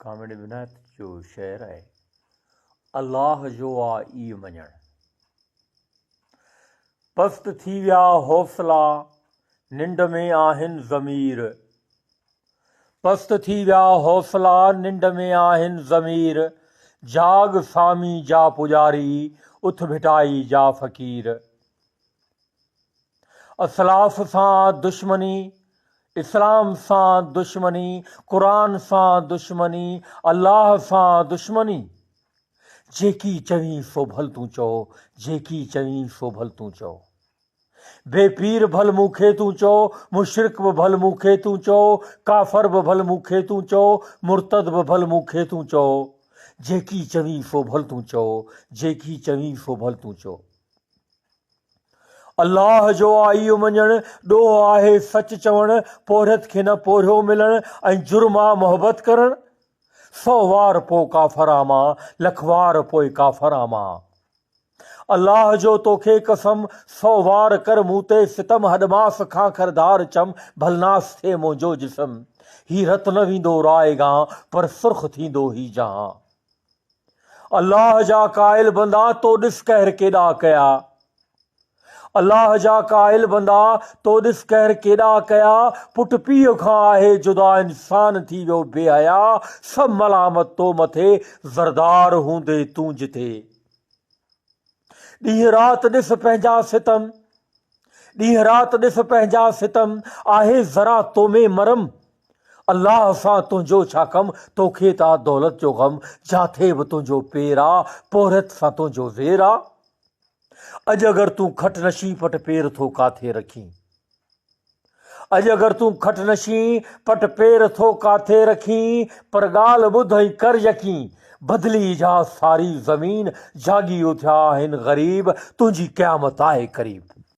कामिड़ विनायत जो शेर है, अल्लाह जो आ ई मञण। पस्त थी विया हौसला, निंड में आहिनि ज़मीर। पस्त थी विया हौसला, निंड में आहिनि ज़मीर। जाग सामी जा पुजारी, उथ भिटाई जा फ़कीर। असलाफ़ सां दुश्मनी, इस्लाम सां दुश्मनी, क़ुरान सां दुश्मनी, अल्लाह सां दुश्मनी। जेकी चवीं सो भल तूं चओ, जेकी चवीं सो भल तूं चओ। बेपीर भल मूंखे तूं चओ, मुशरिक बि भल मूंखे तूं चओ, काफ़र बि भल मूंखे तूं चओ, मुर्तद बि भल मूंखे तूं चओ। जेकी चवीं सो भल तूं चओ, जेकी चवीं सो भल तूं चओ। अल्लाह जो आईयो मञण, ॾोहो आहे सच चवण, पोरहत खे न पोरियो मिलण ऐं जुर्म आ मोहबत करण। 100 वार पोइ काफ़रा मां, लख वार पोइ काफ़रा मां। अल्लाह जो तोखे कसम, 100 वार कर मूं ते सितम, हॾमास खां खरदार चम, भलनास थिए मुंहिंजो जिस्म। ही रत न वेंदो रायगां, पर सुर्ख थींदो ही जहां। अल्लाह जा क़ाइल बंदा, तो ॾिस कहर केॾा कया। अल्लाह जा क़ाइल बंदा, तो ॾिस कहर केॾा कया। पुट पीउ खां आहे जुदा, इंसान थी वियो बेहया। सभु मलामत तो मथे, ज़रदार हूंदे तूं जिथे। ॾींहुं राति ॾिस पंहिंजा सितम, ॾींहुं राति ॾिस पंहिंजा सितम, आहे ज़रा तो में मरम। अल्लाह सां तुंहिंजो छा कम, तोखे ता दौलत जो ग़म। जाथे बि तुंहिंजो पेर आ, पोरहत सां तुंहिंजो ज़ेर आ। अॼु अगरि तूं खट नशी, पट पेर थो काथे रखीं। अॼु अगरि तूं खट नशी, पट पेर थो काथे रखीं। पर ॻाल्हि ॿुध ऐं कर यकीन, बदिली जा सारी ज़मीन। जागी उथिया आहिनि ग़रीब, तुंहिंजी क़यामत आहे क़रीब।